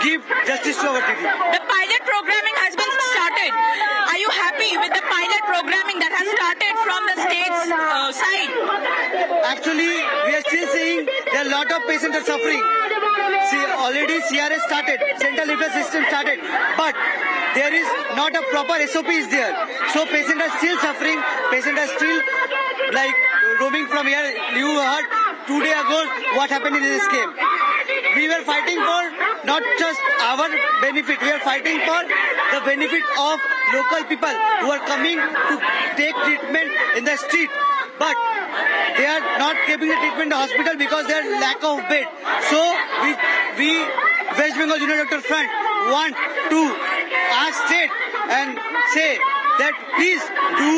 give justice to our Didi. The pilot programming has been started. Are you happy with the pilot programming that has started from the state's side? Actually, we are still seeing there are a lot of patients are suffering. See, already CRS started, Central Referral System started, but there is not a proper SOP is there. So patients are still suffering, patients are still like roaming from here. You heard 2 days ago what happened in this scheme. We were fighting for not just our benefit, we are fighting for the benefit of local people who are coming to take treatment in the street. But they are not giving the treatment in the hospital because there is lack of bed. So we West Bengal Junior Doctor Front want to ask state and say that please do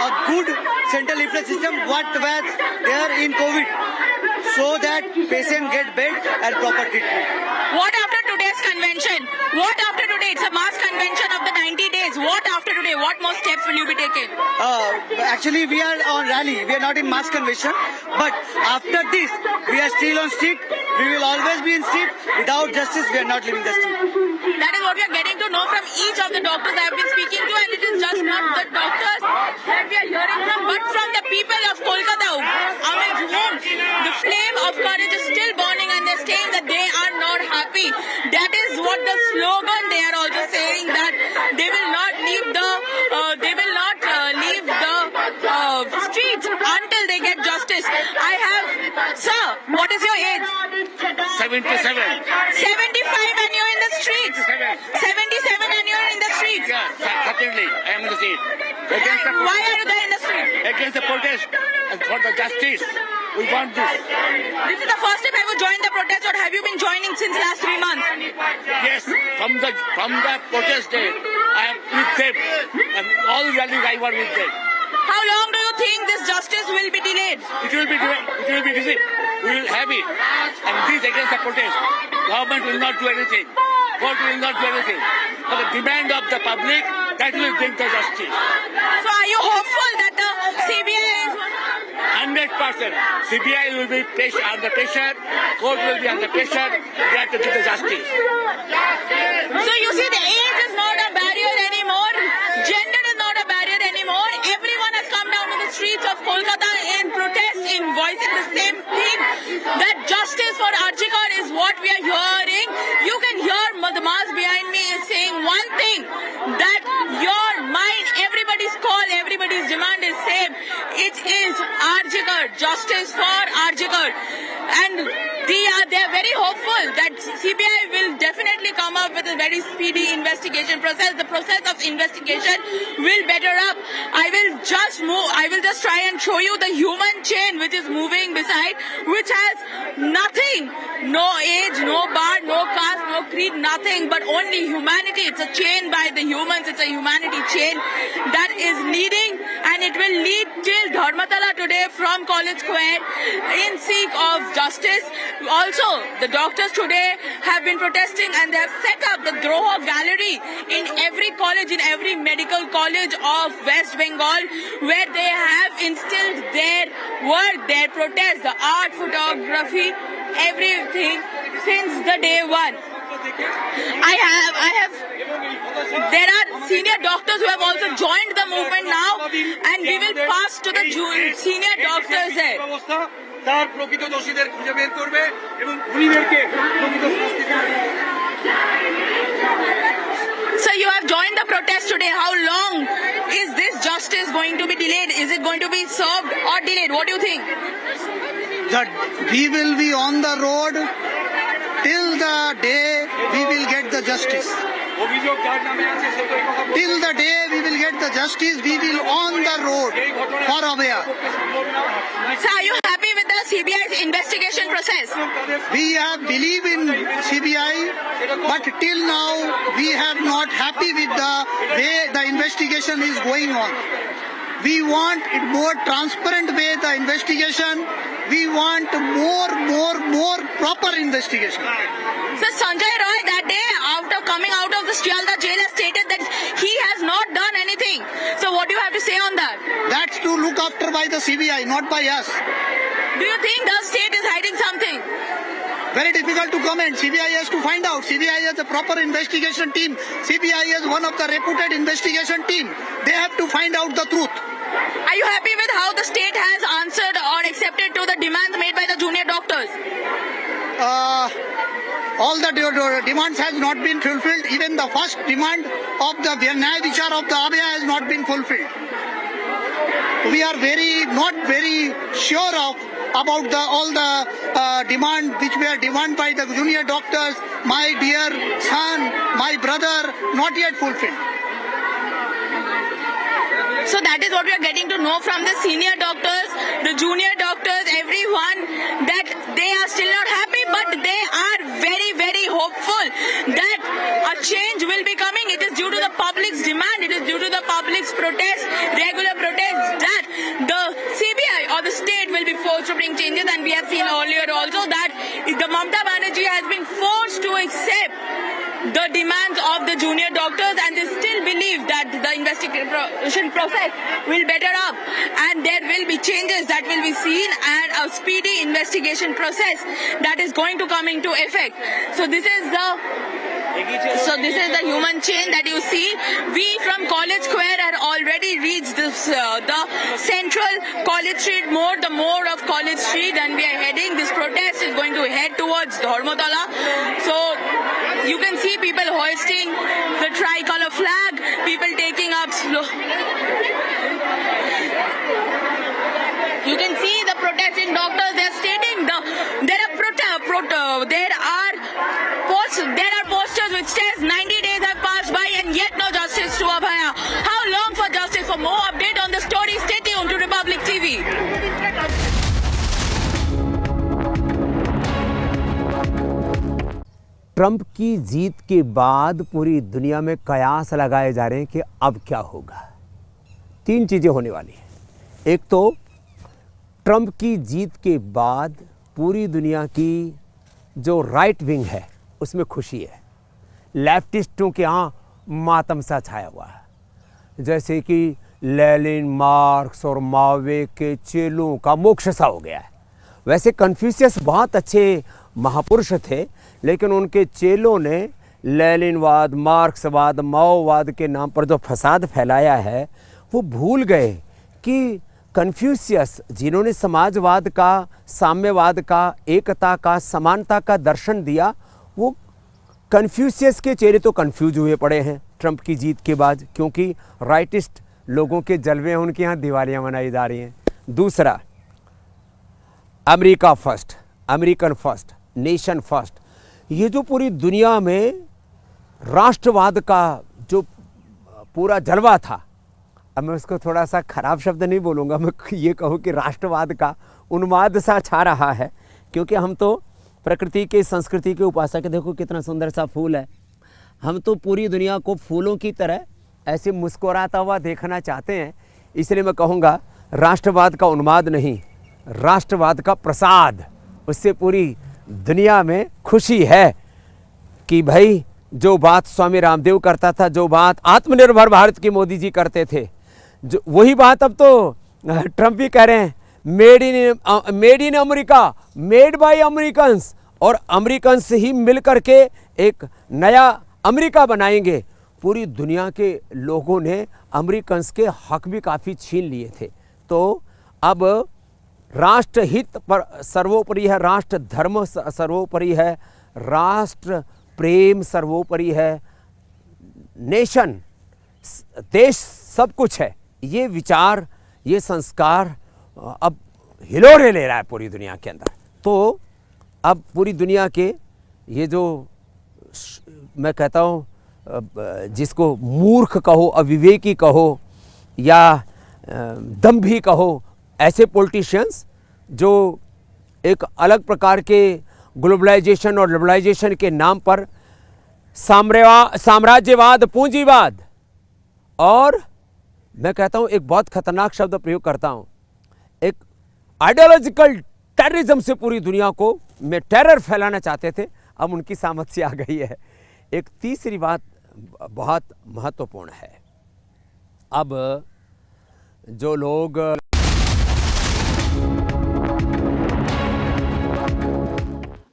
a good central referral system what was there in COVID so that patient get bed and proper treatment. What after today's convention? What after today? It's a mass convention of the 90 days. What after today? What more steps will you be taking? Actually, we are on rally. We are not in mass convention. But after this, we are still on street. We will always be in street. Without justice, we are not leaving the street. That is what we are getting to know from each of the doctors I have been speaking to, and it is just not the doctors that we are hearing from, but from the people of Kolkata, amidst whom the flame of courage is still burning, and they're saying that they are not happy. That is what the slogan they are also saying, that they will not leave the streets until they get justice. I have, sir, what is your age? 77. 75 and you're in the streets. 77 and you're in the streets. Yeah, certainly. I am in the street. Why are you there in the street? Against the protest and for the justice. We want this. This is the first time have you joined the protest, or have you been joining since last 3 months? Yes, from the protest day, I am with them. And all rallies I was with them. How long do you think this justice will be delayed? It will be delayed. We will have it. And this against the protest. Government will not do anything. Court will not do anything. But the demand of the public, that will bring the justice. So are you hopeful that the CBI is... 100%. CBI will be under pressure. Court will be under pressure. They have to give the justice. So you see, the age is not a barrier anymore. Gender is not a barrier anymore. Everyone has come down to the streets of Kolkata in protest, in voicing the same thing, that justice for Arjikar is what we are hearing. You can hear the mass behind me is saying one thing, that your mind, everybody's call, everybody's demand is same. It is Arjikar, justice for Arjikar. And they are very hopeful that CBI will definitely come up with a very speedy investigation process. The process of investigation will better up. I will just try and show you the human chain which is moving beside, which has nothing, no age, no bar, no caste, no creed, nothing, but only humanity. It's a chain by the humans. It's a humanity chain that is leading, and it will lead till Dharmatala today from College Square in seek of justice. Also, the doctors today have been protesting, and they have set up the Droho Gallery in every college, in every medical college of West Bengal, where they have instilled their work, their protest, the art, photography, everything since the day one. There are senior doctors who have also joined the movement now, and we will pass to the senior doctors there. তার প্রকৃত দোষীদের খুঁজে বের করবে এবং খুনিদেরকে প্রকৃত শাস্তি দেবে। So you have joined the protest today. How long is this justice going to be delayed? Is it going to be served or delayed? What do you think? That we will be on the road till the day we will get the justice. অভিযোগ যার নামে আছে সে তো এই কথা Till the day we will get the justice, we will on the road for Abhaya. So are you happy with the CBI's investigation process? We have believe in CBI, but till now we have not happy with the way the investigation is going on. We want it more transparent way the investigation. We want more proper investigation. So Sanjay Roy that day, after coming out of the Shialda jail, has stated that he has not done anything. So what do you have to say on that? That's to look after by the CBI, not by us. Do you think the state is hiding something? very difficult to comment. CBI has to find out. CBI has a proper investigation team. CBI is one of the reputed investigation team. They have to find out the truth. Are you happy with how the state has answered or accepted to the demands made by the junior doctors? All the demands has not been fulfilled. Even the first demand of the Nyaya Vichar of the Abhaya has not been fulfilled. We are not very sure about all the demand which were demanded by the junior doctors. My dear son, my brother, not yet fulfilled. So that is what we are getting to know from the senior doctors, the junior doctors, everyone, that they are still not happy, but they are very, very hopeful that a change will be coming. It is due to the public's demand, it is due to the public's protest, regular protest, that the CBI or the state will be forced to bring changes. And we have seen earlier also that the Mamata Banerjee has been forced to accept the demands of the junior doctors, and they still believe that the investigation process will better up and there will be changes that will be seen and a speedy investigation process that is going to come into effect. So this is the human chain that you see. We from College Square have already reached this the central College Street more, the more of College Street, and we are heading. This protest is going to head towards Dharmatala. So you can see people hoisting the tricolor flag, people taking up slow. You can see the protesting doctors. They are stating there are posters which says 90 days have passed by and yet no justice to Abhaya. How long for justice? For more update on the story, stay tuned to Republic TV. Trump की जीत के बाद पूरी दुनिया में कयास लगाए जा रहे हैं कि अब क्या होगा। 3 चीज़ें होने वाली हैं। एक तो ट्रंप की जीत के बाद पूरी दुनिया की जो राइट विंग है उसमें खुशी है। लेफ्टिस्टों के यहाँ मातम सा छाया हुआ है, जैसे कि लेनिन, मार्क्स और मावे के चेलों का मोक्ष सा हो गया है। वैसे कन्फ्यूशियस बहुत अच्छे महापुरुष थे, लेकिन उनके चेलों ने लेनिनवाद, मार्क्सवाद, माओवाद के नाम पर जो फसाद फैलाया है वो भूल गए कि कन्फ्यूशियस जिन्होंने समाजवाद का, साम्यवाद का, एकता का, समानता का दर्शन दिया, वो कन्फ्यूशियस के चेहरे तो कन्फ्यूज हुए पड़े हैं ट्रंप की जीत के बाद, क्योंकि राइटिस्ट लोगों के जलवे हैं, उनके यहाँ दिवालियाँ मनाई जा रही हैं। दूसरा, America first, American first, nation first, ये जो पूरी दुनिया में राष्ट्रवाद का जो पूरा जलवा था, अब मैं उसको थोड़ा सा खराब शब्द नहीं बोलूँगा, मैं ये कहूँ कि राष्ट्रवाद का उन्माद सा छा रहा है, क्योंकि हम तो प्रकृति के, संस्कृति के उपासक है। देखो कितना सुंदर सा फूल है, हम तो पूरी दुनिया को फूलों की तरह ऐसे मुस्कुराता हुआ देखना चाहते हैं। इसलिए मैं कहूँगा राष्ट्रवाद का उन्माद नहीं, राष्ट्रवाद का प्रसाद, उससे पूरी दुनिया में खुशी है कि भाई जो बात स्वामी रामदेव करता था, जो बात आत्मनिर्भर भारत की मोदी जी करते थे, जो वही बात अब तो ट्रंप भी कह रहे हैं, made in America, made by Americans, और अमेरिकन्स ही मिल करके एक नया अमेरिका बनाएंगे। पूरी दुनिया के लोगों ने अमेरिकन्स के हक भी काफ़ी छीन लिए थे। तो अब राष्ट्र हित पर सर्वोपरि है, राष्ट्र धर्म सर्वोपरि है, राष्ट्र प्रेम सर्वोपरि है, नेशन, देश सब कुछ है। ये विचार, ये संस्कार अब हिलोरे ले रहा है पूरी दुनिया के अंदर। तो अब पूरी दुनिया के ये जो मैं कहता हूँ जिसको मूर्ख कहो, अविवेकी कहो या दम्भी कहो, ऐसे पॉलिटिशियंस जो एक अलग प्रकार के ग्लोबलाइजेशन और लिबरलाइजेशन के नाम पर साम्राज्यवाद, पूंजीवाद, और मैं कहता हूँ एक बहुत खतरनाक शब्द प्रयोग करता हूँ, एक आइडियोलॉजिकल टेररिज्म से पूरी दुनिया को में टेरर फैलाना चाहते थे, अब उनकी सामर्थ्य आ गई है। एक तीसरी बात बहुत महत्वपूर्ण है, अब जो लोग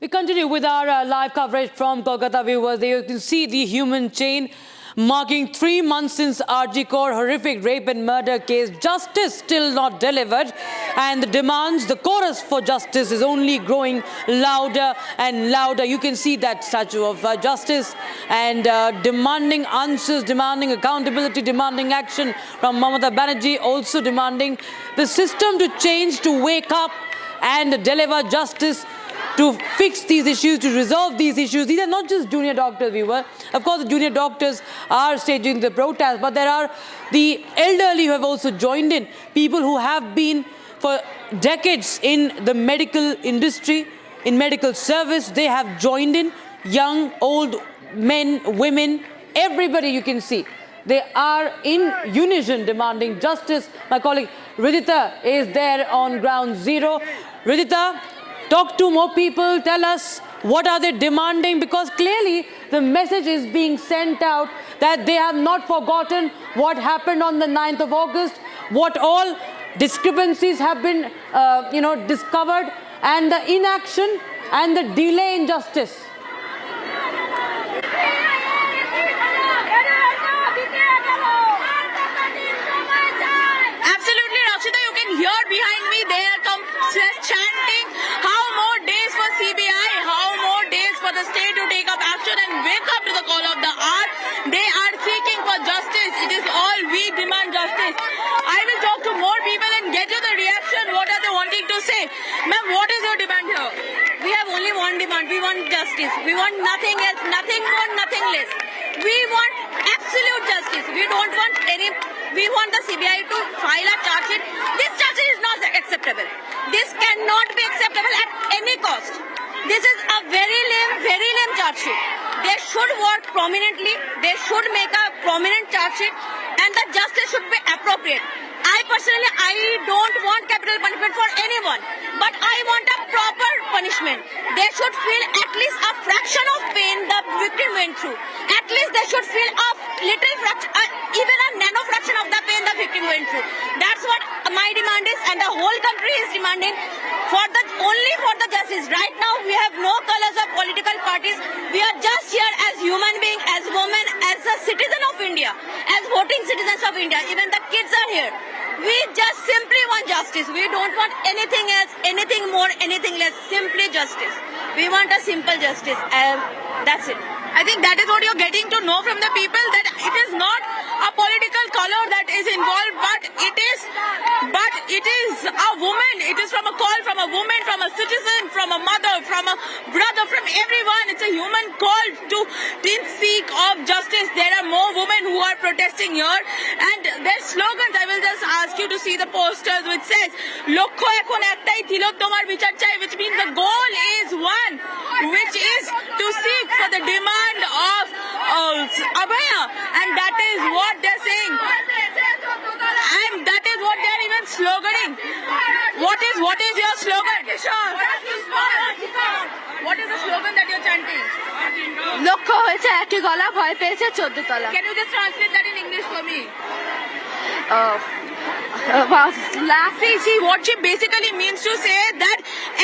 We continue with our live coverage from Kolkata, viewers. There you can see the human chain marking 3 months since RG Kaur horrific rape and murder case. Justice still not delivered, and the demands, the chorus for justice is only growing louder and louder. You can see that statue of justice and demanding answers, demanding accountability, demanding action from Mamata Banerjee, also demanding the system to change, to wake up and deliver justice, to fix these issues, to resolve these issues. These are not just junior doctors, viewer. Of course, the junior doctors are staging the protest, but there are the elderly who have also joined in, people who have been for decades in the medical industry, in medical service. They have joined in, young, old, men, women, everybody you can see. They are in unison demanding justice. My colleague Ridhita is there on ground zero. Ridhita, talk to more people. Tell us what are they demanding, because clearly the message is being sent out that they have not forgotten what happened on the 9th of August, what all discrepancies have been discovered, and the inaction and the delay in justice. Absolutely, Rakshita, you can hear behind me, they are chanting how more days for CBI, how more days for the state to take up action and wake up to the call of the hour. They are seeking for justice. It is all we demand justice. I will talk to more people and get you the reaction. What are they wanting to say? Ma'am, what is your demand here? We have only one demand. We want justice. We want nothing else, nothing more, nothing less. We want absolute justice. We don't want any... We want the CBI to file a charge sheet. This charge sheet is not acceptable. This cannot be acceptable at any cost. This is a very lame charge sheet. They should work prominently. They should make a prominent charge sheet, and the justice should be appropriate. I don't want capital punishment for anyone, but I want a proper punishment. They should feel at least a fraction of pain the victim went through. At least they should feel a little fraction, even a nano fraction of the pain the victim went through. That's what my demand is, and the whole country is demanding only for the justice. Right now, we have no colors of political parties. We are just here as human beings, as women, as a citizen of India, as voting citizens of India. Even the kids are here. We just simply want justice. We don't want anything else, anything more, anything less. Simply justice. We want a simple justice. That's it. I think that is what you're getting to know from the people, that it is not a political color that is involved, but it is a woman. It is from a call from a woman, from a citizen, from a mother, from a brother, from everyone. It's a human call to seek of justice. There are more women who are protesting here, and their slogans, I will just ask you to see the posters which says "Lokho ekhon ektai tilottomar bichar chai," which means the goal is one, which is to seek for the demand of Abhaya, and that is what they're saying, and that is what they're even sloganing. What is your slogan? What is the slogan that you're chanting? লক্ষ্য হয়েছে একটি গলা, ভয় পেয়েছে 14 তলা। Can you just translate that in English for me? Laughing. See, what she basically means to say that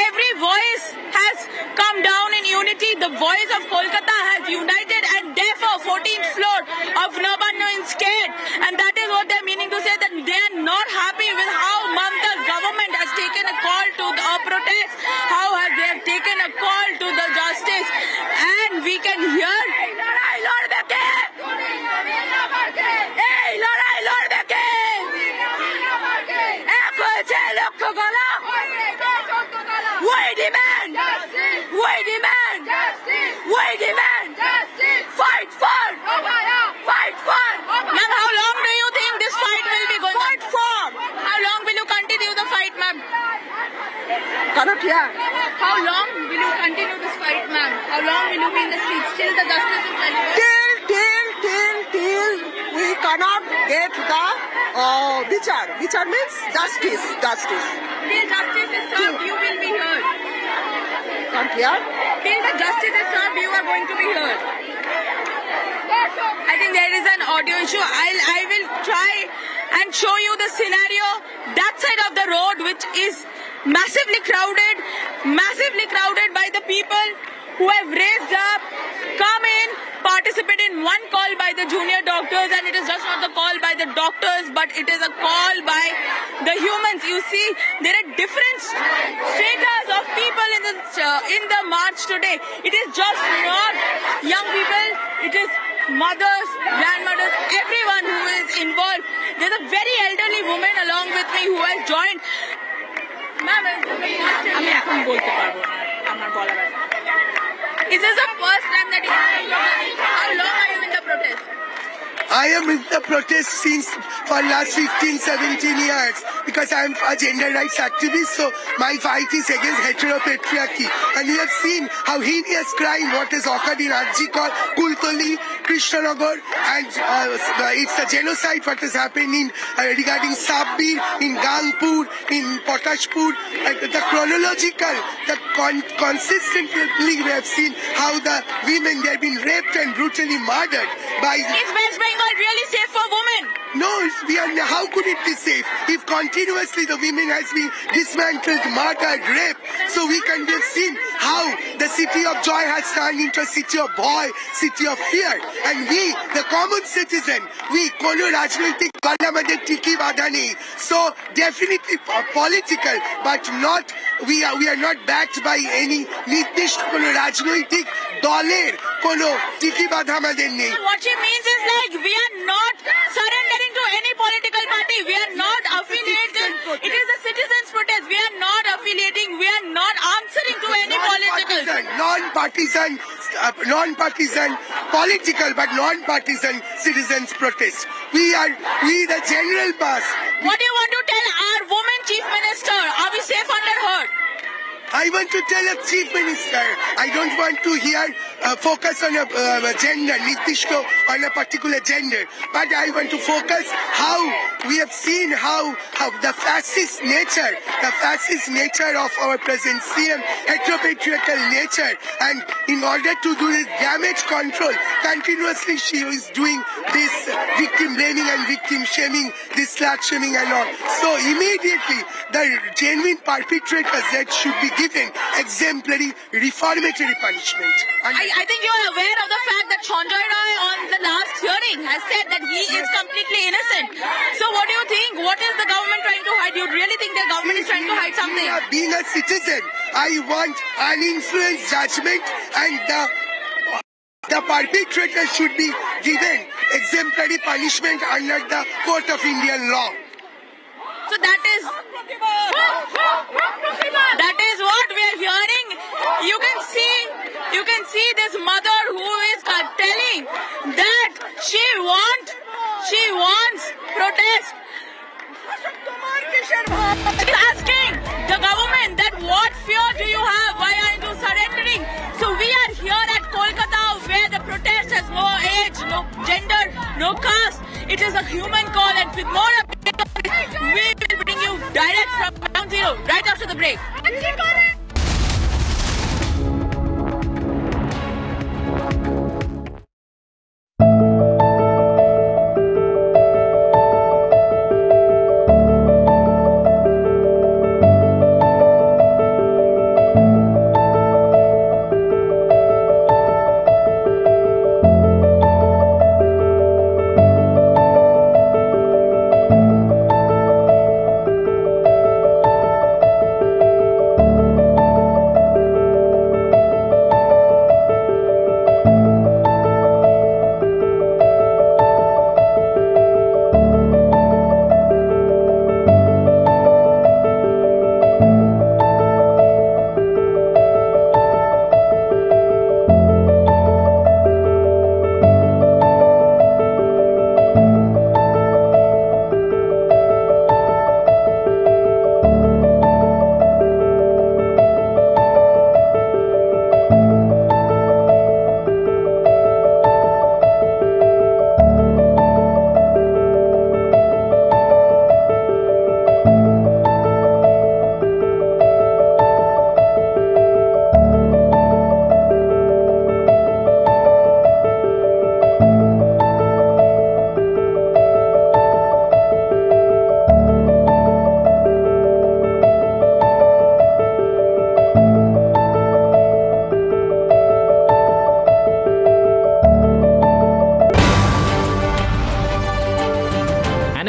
every voice has come down in unity. The voice of Kolkata has united, and therefore 14th floor of Nabanno is scared. And that is what they're meaning to say, that they are not happy with how Mamata's government has taken a call to the protest, how they have taken a call to the justice. And we can hear... We demand fight for. Ma'am, how long do you think this fight will be going on? How long will you continue the fight, ma'am? Cannot hear. How long will you continue this fight, ma'am? How long will you be in the streets till the justice is delivered? Till we cannot get the বিচার. বিচার means justice. Till justice is served, you will be heard. Can't hear. Till the justice is served, you are going to be heard. I think there is an audio issue. I will try and show you the scenario. That side of the road, which is massively crowded by the people. who have raised up, come in, participate in one call by the junior doctors, and it is just not the call by the doctors, but it is a call by the humans. You see, there are different status of people in the march today. It is just not young people, it is mothers, grandmothers, everyone who is involved. There's a very elderly woman along with me who has joined. Ma'am, is this the first time that you how long are you in the protest? I am in the protest since for last 15, 17 years because I am a gender rights activist, so my fight is against heteropatriarchy. And we have seen how heinous crime what has occurred in Arjikar, Kultoli, Krishnanagar, and it's a genocide what has happened in regarding Sabbir, in Gangpur, in Potashpur. The chronological, consistently we have seen how the women they have been raped and brutally murdered by. Is West Bengal really safe for women? No, how could it be safe if continuously the women has been dismantled, murdered, raped? So we can have seen how the city of joy has turned into a city of boy, city of fear. And we, the common citizen, we kono rajnaitik gala madhe tiki badha nei. So definitely political, but not we are not backed by any nirdish kono rajnaitik doler kono tiki badha madhe nei. What she means is like we are not surrendering to any political party. We are not affiliated. It is a citizens' protest. We are not affiliating. We are not answering to any political. Non-partisan, political but non-partisan citizens' protest. We the general mass. What do you want to tell our woman chief minister? Are we safe under her? I want to tell a chief minister, I don't want to hear focus on a gender, nitishto on a particular gender, but I want to focus how we have seen how the fascist nature of our present CM, heteropatriarchal nature, and in order to do this damage control, continuously she is doing this victim blaming and victim shaming, this slut shaming and all. So immediately the genuine perpetrators that should be given exemplary reformatory punishment. I think you are aware of the fact that Sanjay Rai on the last hearing has said that he is completely innocent. So what do you think? What is the government trying to hide? Do you really think the government is trying to hide something? Being a citizen, I want uninfluenced judgment, and the perpetrator should be given exemplary punishment under the Court of Indian law. So that is what we are hearing. You can see this mother who is telling that she wants protest. She's asking the government that what fear do you have? Why aren't you surrendering? So we are here at Kolkata where the protest has no age, no gender, no caste. It is a human call, and with more updates, we will bring you direct from Ground Zero right after the break.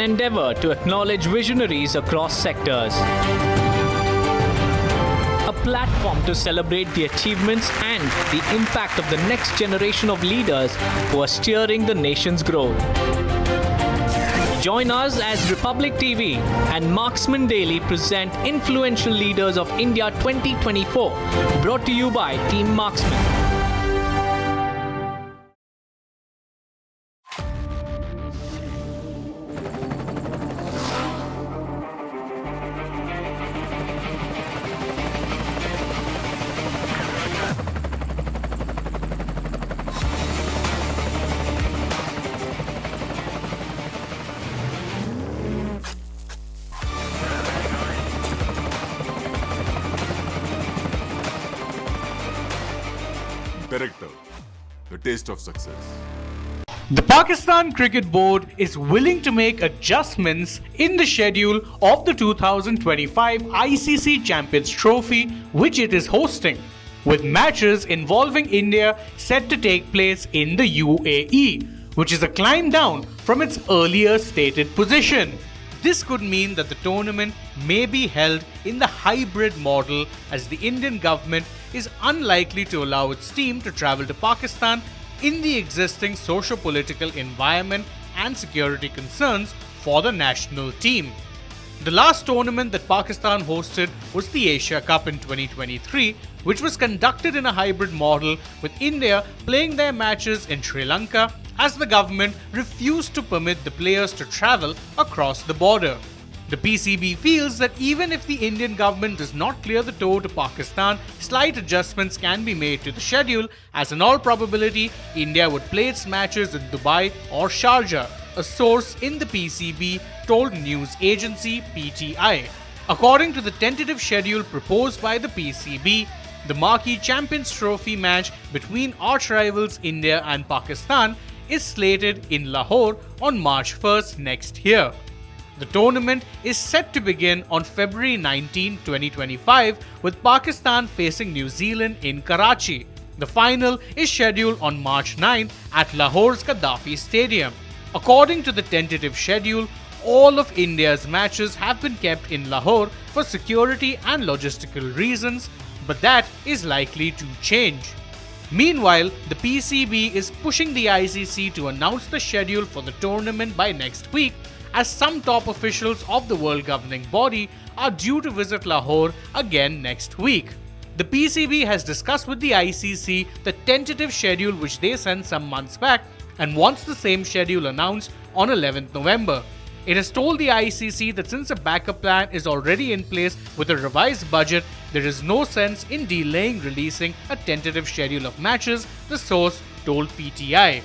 endeavor to acknowledge visionaries across sectors. A platform to celebrate the achievements and the impact of the next generation of leaders who are steering the nation's growth. Join us as Republic TV and Marksman Daily present Influential Leaders of India 2024, brought to you by Team Marksman. Director, the taste of success. The Pakistan Cricket Board is willing to make adjustments in the schedule of the 2025 ICC Champions Trophy, which it is hosting, with matches involving India set to take place in the UAE, which is a climb down from its earlier stated position. This could mean that the tournament may be held in the hybrid model, as the Indian government is unlikely to allow its team to travel to Pakistan in the existing socio-political environment and security concerns for the national team. The last tournament that Pakistan hosted was the Asia Cup in 2023, which was conducted in a hybrid model, with India playing their matches in Sri Lanka, as the government refused to permit the players to travel across the border. The PCB feels that even if the Indian government does not clear the door to Pakistan, slight adjustments can be made to the schedule, as in all probability, India would play its matches in Dubai or Sharjah, a source in the PCB told news agency PTI. According to the tentative schedule proposed by the PCB, the marquee Champions Trophy match between arch rivals India and Pakistan is slated in Lahore on March 1st next year. The tournament is set to begin on February 19, 2025, with Pakistan facing New Zealand in Karachi. The final is scheduled on March 9 at Lahore's Gaddafi Stadium. According to the tentative schedule, all of India's matches have been kept in Lahore for security and logistical reasons, but that is likely to change. Meanwhile, the PCB is pushing the ICC to announce the schedule for the tournament by next week, as some top officials of the world governing body are due to visit Lahore again next week. The PCB has discussed with the ICC the tentative schedule which they sent some months back and wants the same schedule announced on 11th November. It has told the ICC that since a backup plan is already in place with a revised budget, there is no sense in delaying releasing a tentative schedule of matches, the source told PTI.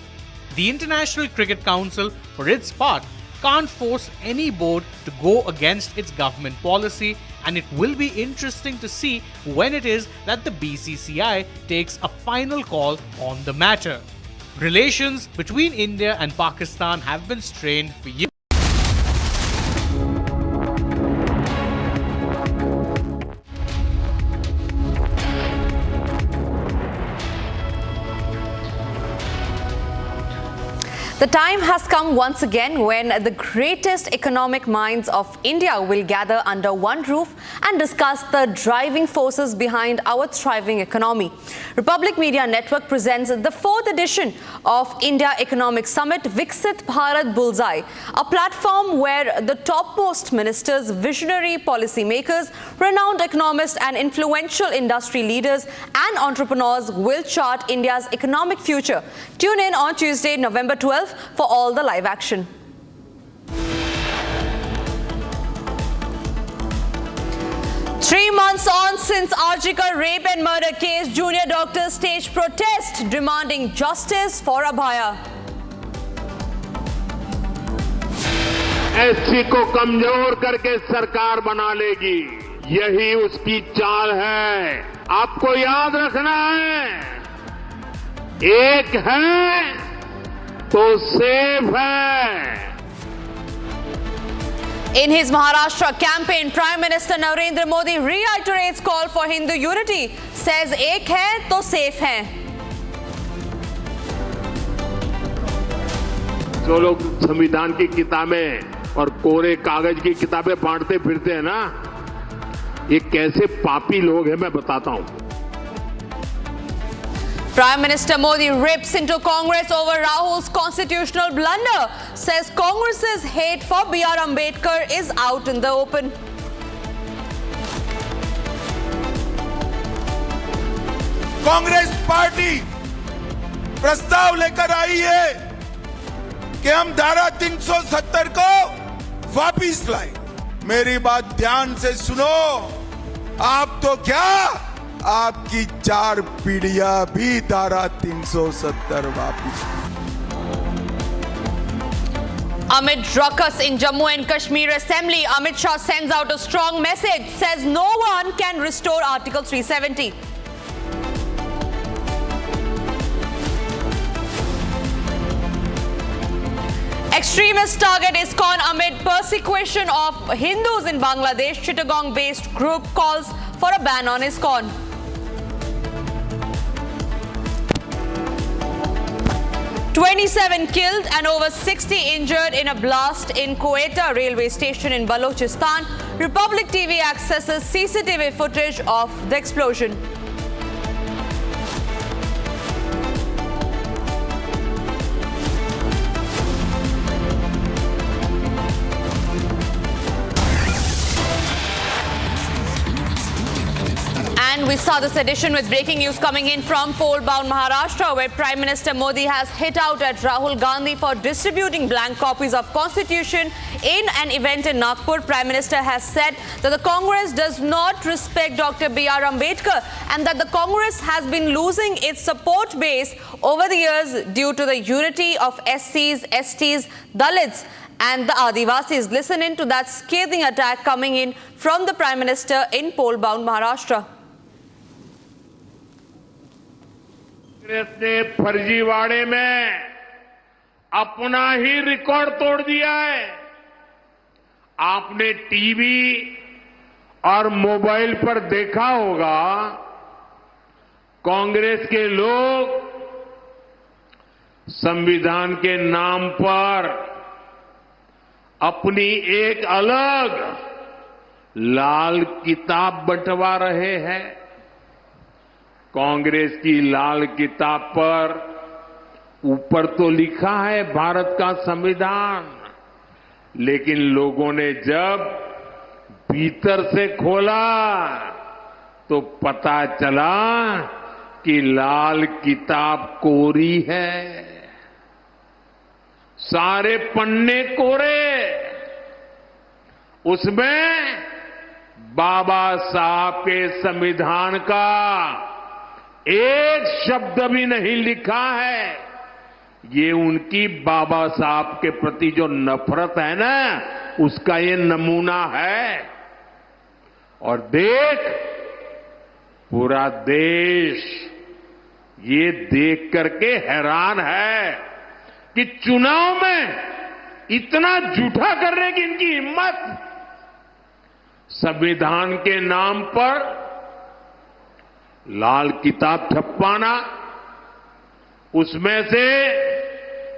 The International Cricket Council, for its part, can't force any board to go against its government policy, and it will be interesting to see when it is that the BCCI takes a final call on the matter. Relations between India and Pakistan have been strained for years. The time has come once again when the greatest economic minds of India will gather under one roof and discuss the driving forces behind our thriving economy. Republic Media Network presents the 4th edition of India Economic Summit Viksit Bharat Bullseye, a platform where the topmost ministers, visionary policymakers, renowned economists and influential industry leaders and entrepreneurs will chart India's economic future. Tune in on Tuesday, November 12th for all the live action. Three months on since Arjikar rape and murder case, junior doctors stage protest demanding justice for Abhaya. SC को कमजोर करके सरकार बना लेगी, यही उसकी चाल है। आपको याद रखना है, एक है तो सेफ है। In his Maharashtra campaign, Prime Minister Narendra Modi reiterates call for Hindu unity, says एक है तो safe है। जो लोग संविधान की किताबें और कोरे कागज की किताबें बांटते फिरते हैं ना, ये कैसे पापी लोग हैं मैं बताता हूं। Prime Minister Modi rips into Congress over Rahul's constitutional blunder, says Congress's hate for B.R. Ambedkar is out in the open. Congress party प्रस्ताव लेकर आई है कि हम धारा 370 को वापिस लाएं। मेरी बात ध्यान से सुनो, आप तो क्या, आपकी 4 पीढ़ियां भी धारा 370 वापिस। Amid ruckus in Jammu and Kashmir Assembly, Amit Shah sends out a strong message, says no one can restore Article 370. Extremists target ISKCON amid persecution of Hindus in Bangladesh. Chittagong-based group calls for a ban on ISKCON. "27 killed and over 60 injured in a blast in Quetta railway station in Balochistan." Republic TV accesses CCTV footage of the explosion. And we saw this edition with breaking news coming in from poll-bound Maharashtra, where Prime Minister Modi has hit out at Rahul Gandhi for distributing blank copies of Constitution in an event in Nagpur. Prime Minister has said that the Congress does not respect Dr. B.R. Ambedkar and that the Congress has been losing its support base over the years due to the unity of SCs, STs, Dalits and the Adivasis. Listen in to that scathing attack coming in from the Prime Minister in poll-bound Maharashtra. Congress ने फर्जीवाड़े में अपना ही record तोड़ दिया है। आपने TV और mobile पर देखा होगा, कांग्रेस के लोग संविधान के नाम पर अपनी एक अलग लाल किताब बंटवा रहे हैं। कांग्रेस की लाल किताब पर ऊपर तो लिखा है भारत का संविधान, लेकिन लोगों ने जब भीतर से खोला तो पता चला कि लाल किताब कोरी है, सारे पन्ने कोरे। उसमें बाबा साहब के संविधान का एक शब्द भी नहीं लिखा है। ये उनकी बाबा साहब के प्रति जो नफरत है ना, उसका ये नमूना है। और देख, पूरा देश ये देख करके हैरान है कि चुनाव में इतना झूठा करने की इनकी हिम्मत। संविधान के नाम पर लाल किताब छपवाना, उसमें से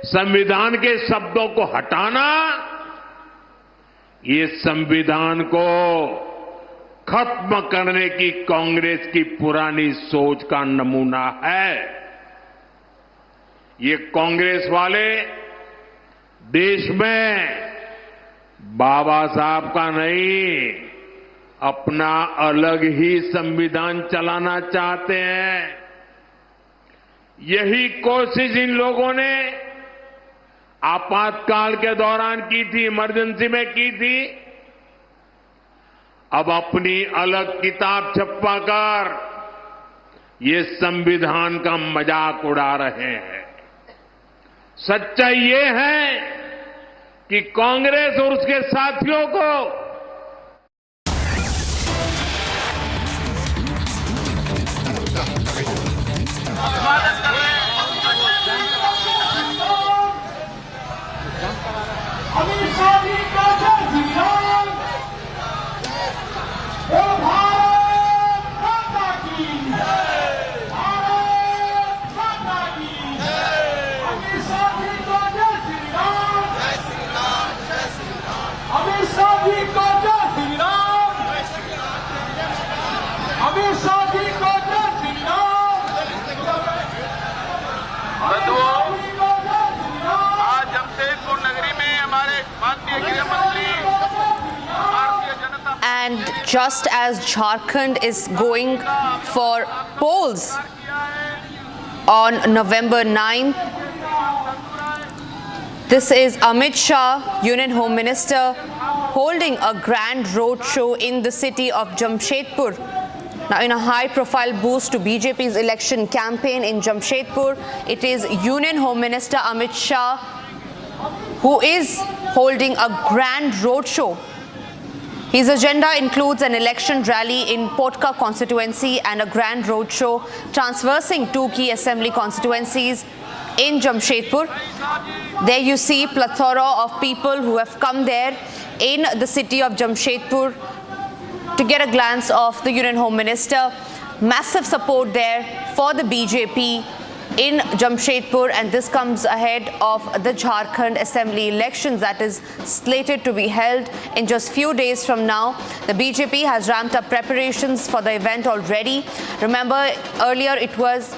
संविधान के शब्दों को हटाना, ये संविधान को खत्म करने की कांग्रेस की पुरानी सोच का नमूना है। ये कांग्रेस वाले देश में बाबा साहब का नहीं, अपना अलग ही संविधान चलाना चाहते हैं। यही कोशिश इन लोगों ने आपातकाल के दौरान की थी, इमरजेंसी में की थी। अब अपनी अलग किताब छपवाकर ये संविधान का मजाक उड़ा रहे हैं। सच्चाई ये है कि कांग्रेस और उसके साथियों को just as Jharkhand is going for polls on November 9. This is Amit Shah, Union Home Minister, holding a grand roadshow in the city of Jamshedpur. Now, in a high-profile boost to BJP's election campaign in Jamshedpur, it is Union Home Minister Amit Shah who is holding a grand roadshow. His agenda includes an election rally in Potka constituency and a grand roadshow traversing two key assembly constituencies in Jamshedpur. There you see plethora of people who have come there in the city of Jamshedpur to get a glance of the Union Home Minister. Massive support there for the BJP in Jamshedpur, and this comes ahead of the Jharkhand Assembly elections that is slated to be held in just few days from now. The BJP has ramped up preparations for the event already. Remember, earlier it was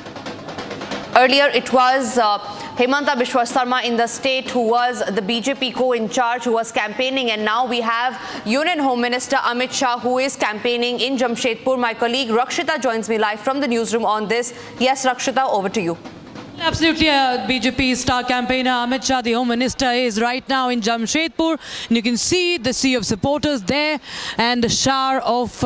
Himanta Biswa Sarma in the state who was the BJP co-in charge, who was campaigning, and now we have Union Home Minister Amit Shah who is campaigning in Jamshedpur. My colleague Rakshita joins me live from the newsroom on this. Yes, Rakshita, over to you. Absolutely, BJP star campaigner Amit Shah, the Home Minister, is right now in Jamshedpur. And you can see the sea of supporters there and the shower of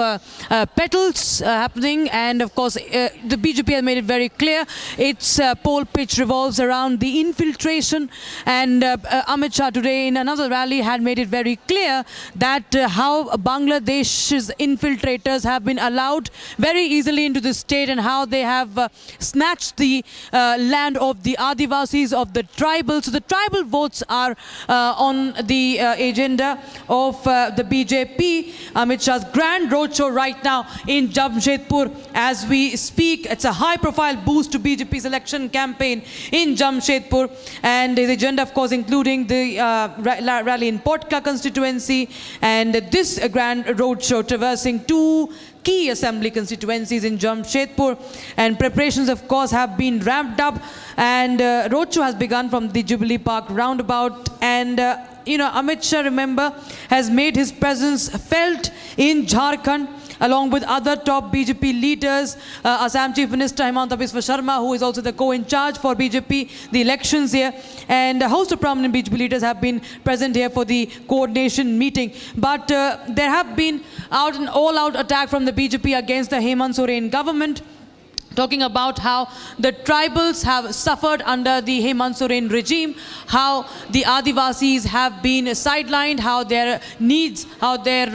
petals happening. And of course, the BJP has made it very clear its poll pitch revolves around the infiltration. And Amit Shah today in another rally had made it very clear that how Bangladesh's infiltrators have been allowed very easily into the state and how they have snatched the land of the Adivasis, of the tribals. So the tribal votes are on the agenda of the BJP. Amit Shah's grand roadshow right now in Jamshedpur as we speak. It's a high-profile boost to BJP's election campaign in Jamshedpur, and his agenda, of course, including the rally in Potka constituency and this grand roadshow traversing two key assembly constituencies in Jamshedpur. And preparations, of course, have been ramped up, and roadshow has begun from the Jubilee Park roundabout. And Amit Shah, remember, has made his presence felt in Jharkhand along with other top BJP leaders. Assam Chief Minister Himanta Biswa Sarma, who is also the co-in charge for BJP, the elections here, and a host of prominent BJP leaders have been present here for the coordination meeting. But there have been an all-out attack from the BJP against the Hemant Soren government, talking about how the tribals have suffered under the Hemant Soren regime, how the Adivasis have been sidelined, how their needs, how their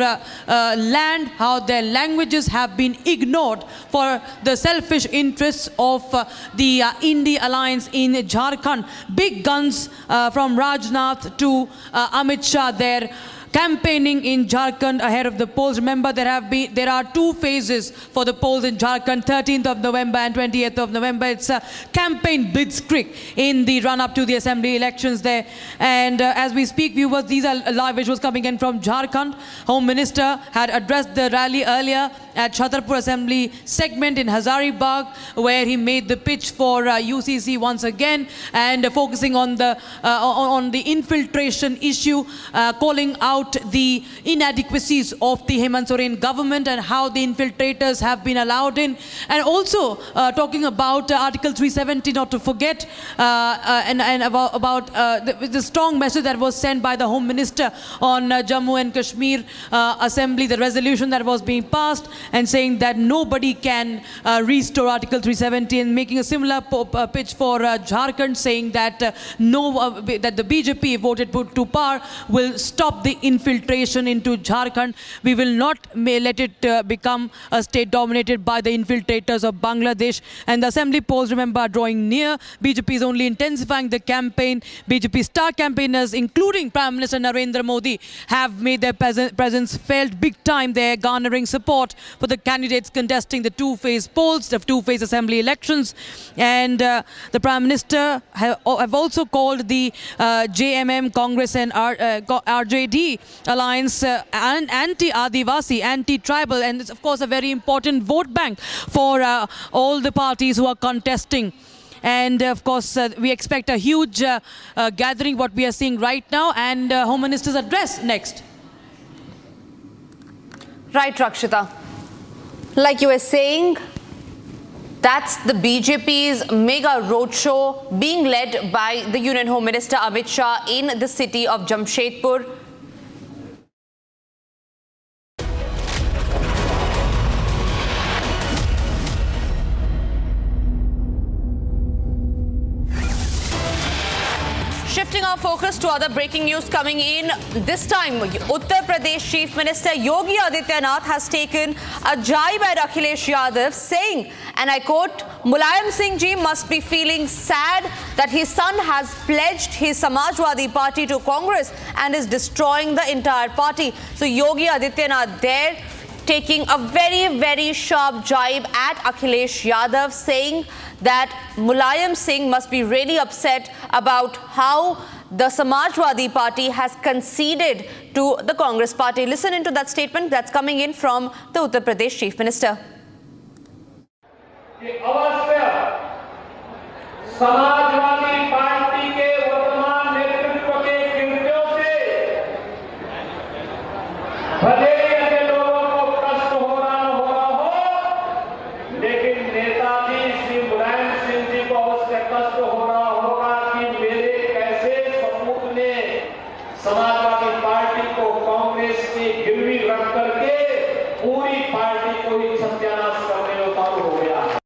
land, how their languages have been ignored for the selfish interests of the Indie alliance in Jharkhand. Big guns from Rajnath to Amit Shah there, campaigning in Jharkhand ahead of the polls. Remember, there are two phases for the polls in Jharkhand, 13th of November and 28th of November. It's a campaign blitzkrieg in the run-up to the assembly elections there. And as we speak, viewers, these are live visuals coming in from Jharkhand. Home Minister had addressed the rally earlier at Chhatarpur Assembly segment in Hazaribagh, where he made the pitch for UCC once again, and focusing on the infiltration issue, calling out the inadequacies of the Hemant Soren government and how the infiltrators have been allowed in, and also talking about Article 370, not to forget, and about the strong message that was sent by the Home Minister on Jammu and Kashmir Assembly, the resolution that was being passed, and saying that nobody can restore Article 370, and making a similar pitch for Jharkhand, saying that that the BJP, voted to power, will stop the infiltration into Jharkhand. We will not let it become a state dominated by the infiltrators of Bangladesh. And the assembly polls, remember, are drawing near. BJP is only intensifying the campaign. BJP star campaigners, including Prime Minister Narendra Modi, have made their presence felt big time there, garnering support for the candidates contesting the two-phase polls, the two-phase assembly elections. And the Prime Minister have also called the JMM, Congress and RJD alliance anti-Adivasi, anti-tribal, and it's of course a very important vote bank for all the parties who are contesting. And of course we expect a huge gathering, what we are seeing right now, and Home Minister's address next. Right, Rakshita. Like you were saying, that's the BJP's mega roadshow being led by the Union Home Minister Amit Shah in the city of Jamshedpur. Shifting our focus to other breaking news coming in. This time, Uttar Pradesh Chief Minister Yogi Adityanath has taken a jibe at Akhilesh Yadav, saying, and I quote, Mulayam Singh ji must be feeling sad that his son has pledged his Samajwadi Party to Congress and is destroying the entire party. So Yogi Adityanath there taking a very, very sharp jibe at Akhilesh Yadav, saying that Mulayam Singh must be really upset about how the Samajwadi Party has conceded to the Congress Party. Listen into that statement that's coming in from the Uttar Pradesh Chief Minister. Samajwadi party के वर्तमान नेतृत्व के कृत्यों से भले ही लोगों को कष्ट हो रहा हो, लेकिन नेताजी श्री मुलायम सिंह जी को अवश्य कष्ट हो रहा होगा कि मेरे कैसे सपूत ने समाजवादी पार्टी को कांग्रेस की गिरवी रख करके पूरी पार्टी को ही सत्यानाश करने में उतारू हो गया है.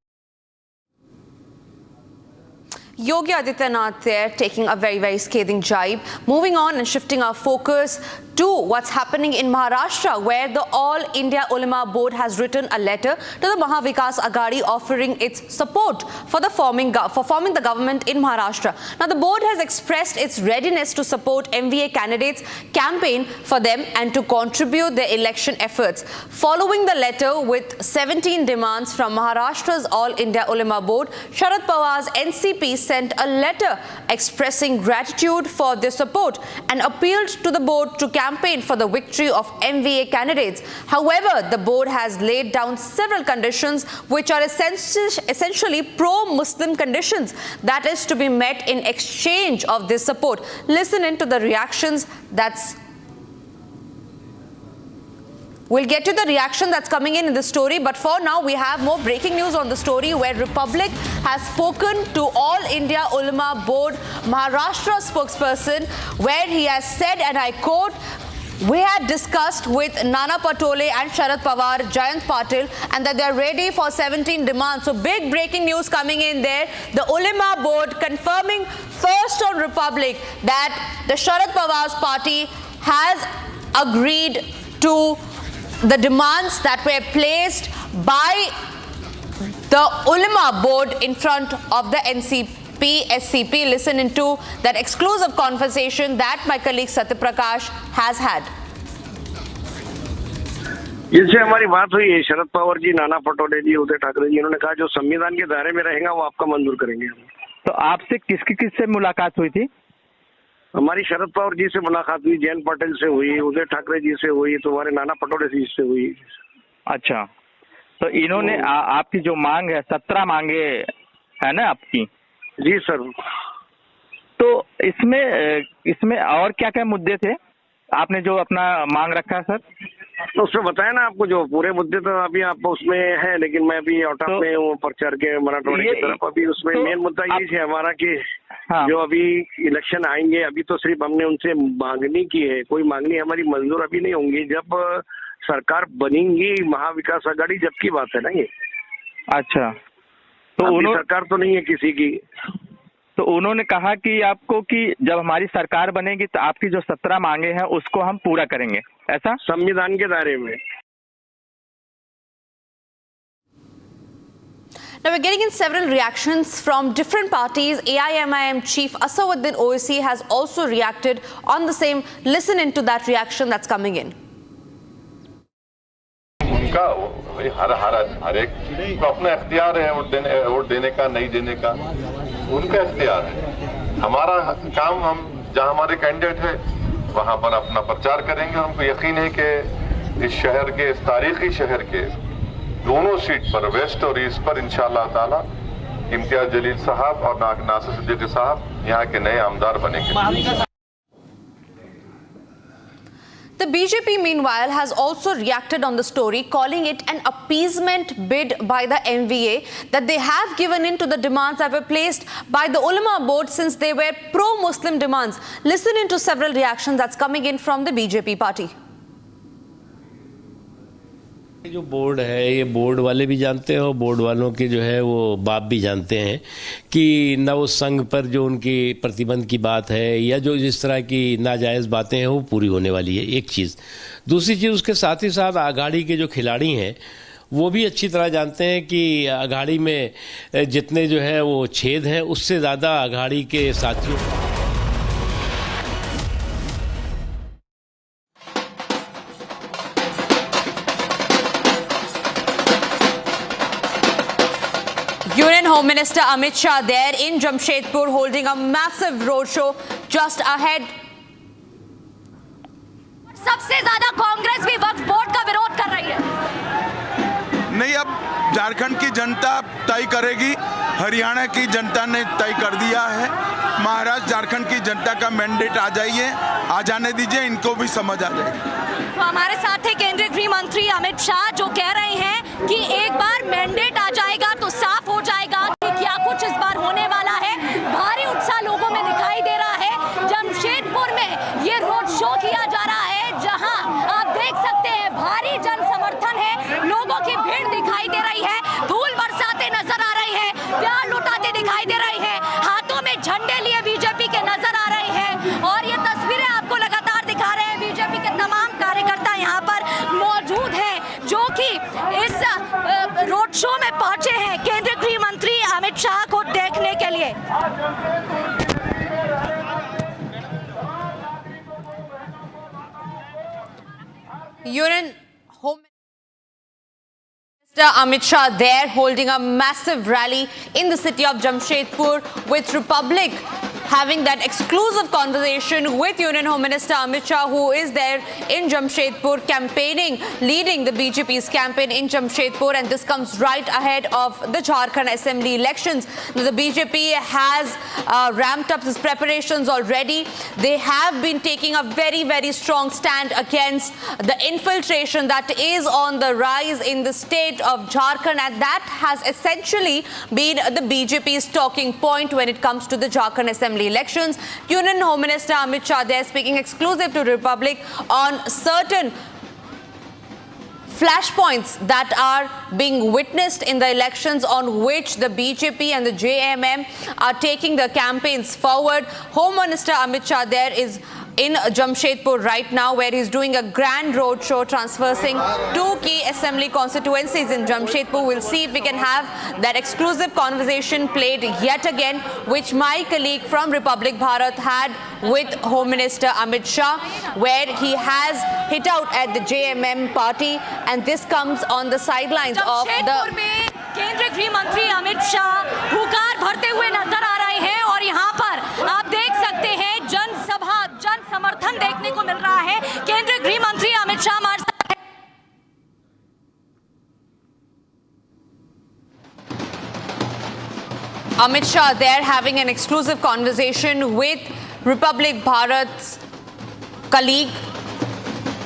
Yogi Adityanath there taking a very, very scathing jibe. Moving on and shifting our focus to what's happening in Maharashtra, where the All India Ulama Board has written a letter to the Mahavikas Aghadi offering its support for forming the government in Maharashtra. Now, the board has expressed its readiness to support MVA candidates, campaign for them and to contribute their election efforts. Following the letter with 17 demands from Maharashtra's All India Ulama Board, Sharad Pawar's NCP sent a letter expressing gratitude for their support and appealed to the board to campaign for the victory of MVA candidates. However, the board has laid down several conditions which are essentially pro-Muslim conditions that is to be met in exchange of this support. Listen into the reactions We'll get to the reaction that's coming in the story, but for now we have more breaking news on the story where Republic has spoken to All India Ulama Board Maharashtra spokesperson, where he has said, and I quote, we had discussed with Nana Patole and Sharad Pawar, Jayant Patil, and that they're ready for 17 demands. So big breaking news coming in there. The Ulama Board confirming first on Republic that the Sharad Pawar's party has agreed to the demands that were placed by the Ulama Board in front of the SCP. Listen into that exclusive conversation that my colleague Satyaprakash has had. जिनसे हमारी बात हुई है, शरद पवार जी, नाना पटोले जी, उदय ठाकरे जी, इन्होंने कहा जो संविधान के दायरे में रहेगा वो आपका मंजूर करेंगे. तो आपसे किससे मुलाकात हुई थी? हमारी शरद पवार जी से मुलाकात हुई, जयंत पाटिल से हुई, उदय ठाकरे जी से हुई, तुम्हारे नाना पटोले जी से हुई. अच्छा, तो इन्होंने आपकी जो मांग है 17 मांगे है ना आपकी? जी सर. तो इसमें और क्या क्या मुद्दे थे आपने जो अपना मांग रखा है सर? तो उसमें बताया ना आपको, जो पूरे मुद्दे तो अभी आप उसमें है, लेकिन मैं अभी आउट ऑफ में हूँ प्रचार के मराठवाड़े की तरफ. अभी उसमें मेन मुद्दा यही है हमारा कि जो अभी इलेक्शन आएंगे, अभी तो सिर्फ हमने उनसे मांगनी की है, कोई मांगनी हमारी मंजूर अभी नहीं होंगी. जब सरकार बनेंगी महाविकास आघाड़ी जब की बात है ना ये. अच्छा, तो सरकार तो नहीं है किसी की. तो उन्होंने कहा कि आपको कि जब हमारी सरकार बनेगी तो आपकी जो 17 मांगे हैं उसको हम पूरा करेंगे, ऐसा संविधान के दायरे में. Now we're getting in several reactions from different parties. AIMIM Chief Asawuddin Owaisi has also reacted on the same. Listen into that reaction that's coming in. उनका हर एक को अपना इख्तियार है वोट देने का, नहीं देने का उनका इख्तियार है. हमारा काम, हम जहां हमारे कैंडिडेट है वहां पर अपना प्रचार करेंगे. हमको यकीन है कि इस शहर के, इस तारीखी शहर के दोनों सीट पर, वेस्ट और ईस्ट पर, इंशाअल्लाह ताला इम्तियाज जलील साहब और नासिर सिद्दीकी साहब यहाँ के नए आमदार बनेंगे. The The BJP, meanwhile, has also reacted on the story, calling it an appeasement bid by the MVA, that they have given in to the demands that were placed by the Ulama board since they were pro-Muslim demands. Listen into several reactions that's coming in from the BJP party. जो board है, ये board वाले भी जानते हैं और board वालों के जो है वो बाप भी जानते हैं कि न वो संघ पर जो उनकी प्रतिबंध की बात है या जो जिस तरह की नाजायज़ बातें हैं वो पूरी होने वाली है, एक चीज़। दूसरी चीज़, उसके साथ ही साथ अघाड़ी के जो खिलाड़ी हैं वो भी अच्छी तरह जानते हैं कि अघाड़ी में जितने जो है वो छेद हैं उससे ज़्यादा अघाड़ी के साथियों Union Home Minister Amit Shah there in Jamshedpur holding a massive roadshow just ahead. सबसे ज्यादा कांग्रेस भी वक्फ बोर्ड का विरोध कर रही है। नहीं, अब झारखंड की जनता तय करेगी, हरियाणा की जनता ने तय कर दिया है, महाराष्ट्र झारखंड की जनता का मैंडेट आ जाने दीजिए, इनको भी समझ आ जाएगी। तो हमारे साथ है केंद्रीय गृह मंत्री अमित शाह जो कह रहे हैं कि एक बार मैंडेट आ जाएगा तो साफ हो जाएगा कि क्या कुछ इस बार होने वाला है। भारी उत्साह लोगों में दिखाई दे रहा है। जमशेदपुर में ये रोड शो किया जा रहा है जहां आप देख सकते हैं भारी जन समर्थन है, लोगों की भीड़ दिखाई दे रही है, धूल बरसाते नजर आ रही है, प्यार लुटाते दिखाई दे रही है, हाथों में झंडे लिए बीजेपी के नजर आ रहे हैं और ये तस्वीरें आपको लगातार दिखा रहे हैं। बीजेपी के तमाम कार्यकर्ता यहाँ पर मौजूद हैं जो कि इस रोड शो में पहुंचे हैं केंद्रीय गृह मंत्री अमित शाह को देखने के लिए। Union Home Minister Amit Shah there holding a massive rally in the city of Jamshedpur with Republic having that exclusive conversation with Union Home Minister Amit Shah, who is there in Jamshedpur campaigning, leading the BJP's campaign in Jamshedpur, and this comes right ahead of the Jharkhand Assembly elections. The BJP has ramped up its preparations already. They have been taking a very, very strong stand against the infiltration that is on the rise in the state of Jharkhand, and that has essentially been the BJP's talking point when it comes to the Jharkhand Assembly elections. Union Home Minister Amit Shah there speaking exclusive to Republic on certain flashpoints that are being witnessed in the elections on which the BJP and the JMM are taking the campaigns forward. Home Minister Amit Shah there is in Jamshedpur right now, where he's doing a grand road show traversing two key assembly constituencies in Jamshedpur. We'll see if we can have that exclusive conversation played yet again, which my colleague from Republic Bharat had with Home Minister Amit Shah, where he has hit out at the JMM party, and this comes on the sidelines of the केंद्रीय गृह मंत्री अमित शाह हुकार भरते हुए नजर आ रहे हैं और यहाँ पर आप देख सकते हैं जनसभा, जन समर्थन देखने को मिल रहा है। केंद्रीय गृह मंत्री अमित शाह हमारे साथ हैं। Amit Shah there having an exclusive conversation with Republic Bharat's colleague,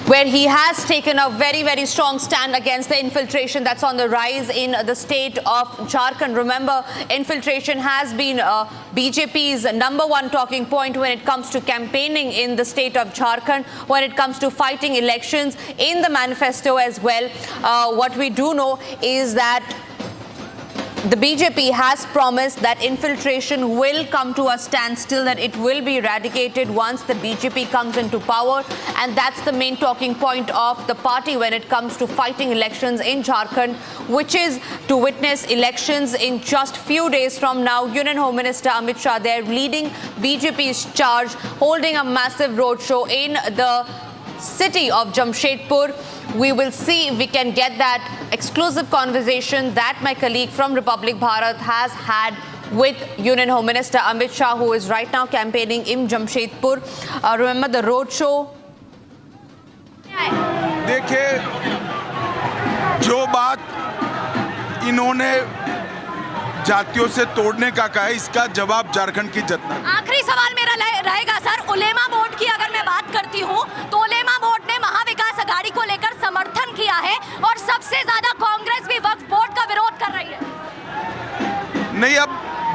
where he has taken a very, very strong stand against the infiltration that's on the rise in the state of Jharkhand. Remember, infiltration has been BJP's #1 talking point when it comes to campaigning in the state of Jharkhand, when it comes to fighting elections, in the manifesto as well. What we do know is that the BJP has promised that infiltration will come to a standstill, that it will be eradicated once the BJP comes into power, and that's the main talking point of the party when it comes to fighting elections in Jharkhand, which is to witness elections in just few days from now. Union Home Minister Amit Shah there leading BJP's charge, holding a massive roadshow in the city of Jamshedpur. We will see if we can get that exclusive conversation that my colleague from Republic Bharat has had with Union Home Minister Amit Shah, who is right now campaigning in Jamshedpur. Remember the road show? देखिए, जो बात इन्होंने जातियों से तोड़ने का कहा है, इसका जवाब झारखंड की जनता। आखिरी सवाल मेरा रहेगा सर, उलेमा बोर्ड की अगर मैं बात करती हूँ तो उलेमा बोर्ड ने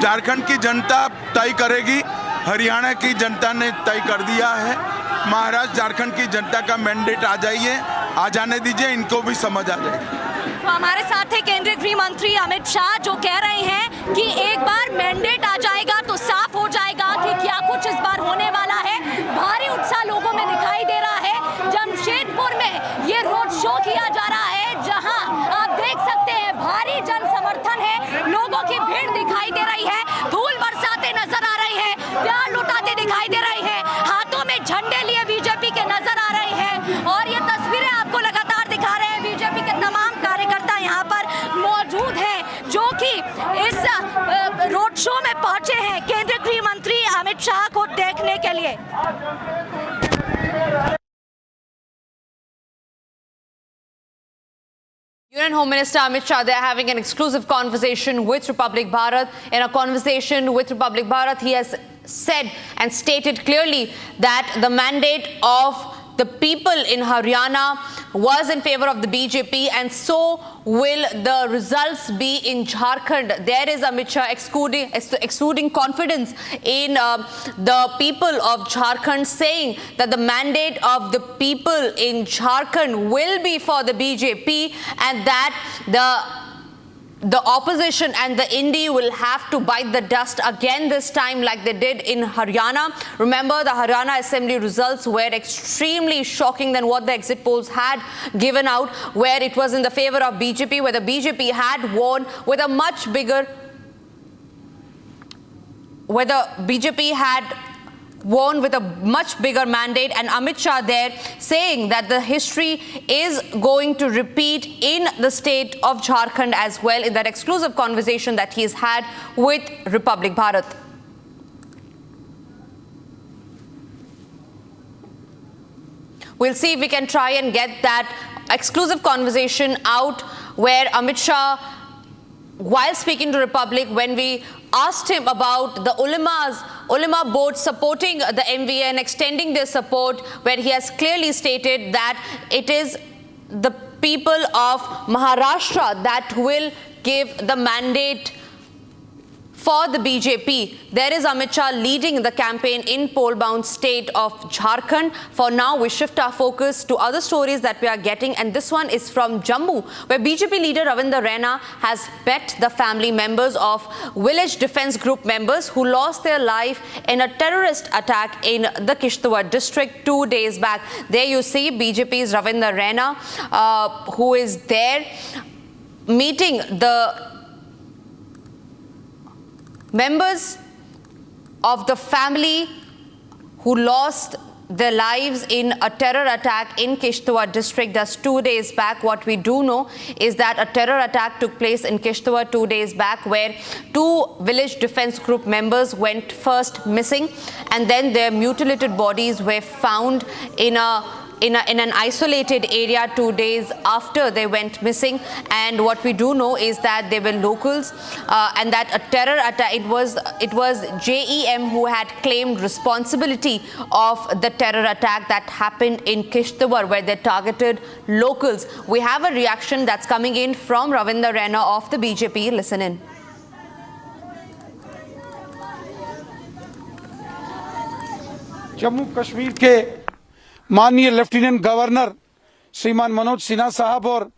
झारखंड की जनता तय करेगी, हरियाणा की जनता ने तय कर दिया है। महाराष्ट्र झारखंड की जनता का मैंडेट आ जाइए, आ जाने दीजिए, इनको भी समझ आ जाएगी। तो हमारे साथ है केंद्रीय गृह मंत्री अमित शाह, जो कह रहे हैं कि एक बार मैंडेट आ जाएगा तो साफ हो जाएगा कि क्या कुछ इस बार होने वाला है। भारी उत्साह लोगों में दिखाई दे रहा है। जमशेदपुर में ये रोड शो किया जा रहा है, जहां आप देख सकते हैं भारी जन समर्थन है, लोगों की भीड़ दिखाई दे रही है, धूल बरसाते नजर आ रहे हैं, प्यार लुटाते दिखाई दे रहे हैं, हाथों में झंडे लिए बीजेपी के नजर आ रहे हैं। और ये तस्वीरें आपको लगातार दिखा रहे हैं, बीजेपी के तमाम कार्यकर्ता यहाँ पर मौजूद हैं, जो कि इस रोड शो में पहुंचे हैं केंद्रीय गृह मंत्री अमित शाह को देखने के लिए। Union Home Minister Amit Shah, they are having an exclusive conversation with Republic Bharat. In a conversation with Republic Bharat, he has said and stated clearly that the mandate of the people in Haryana was in favor of the BJP, and so will the results be in Jharkhand. There is Amit Shah exuding confidence in the people of Jharkhand, saying that the mandate of the people in Jharkhand will be for the BJP, and that the opposition and the Indi will have to bite the dust again this time, like they did in Haryana. Remember, the Haryana Assembly results were extremely shocking than what the exit polls had given out, where it was in the favor of BJP, where the BJP had won with a much bigger, where the BJP had won with a much bigger mandate, and Amit Shah there saying that the history is going to repeat in the state of Jharkhand as well, in that exclusive conversation that he's had with Republic Bharat. We'll see if we can try and get that exclusive conversation out, where Amit Shah, while speaking to Republic, when we asked him about the ulama board supporting the MVA and extending their support, where he has clearly stated that it is the people of Maharashtra that will give the mandate for the BJP. There is Amit Shah leading the campaign in poll-bound state of Jharkhand. For now, we shift our focus to other stories that we are getting, and this one is from Jammu, where BJP leader Ravindra Rana has met the family members of village defense group members who lost their life in a terrorist attack in the Kishtwar district 2 days back. There you see BJP's Ravindra Rana, who is there meeting the members of the family who lost their lives in a terror attack in Kishtwar district just 2 days back. What we do know is that a terror attack took place in Kishtwar 2 days back, where 2 village defense group members went first missing, and then their mutilated bodies were found in an isolated area 2 days after they went missing. And what we do know is that they were locals, and that a terror attack, it was JEM who had claimed responsibility of the terror attack that happened in Kishtwar, where they targeted locals. We have a reaction that's coming in from Ravindra Rana of the BJP. Listen in. Jammu Kashmir के माननीय lieutenant governor श्रीमान मनोज सिन्हा साहब और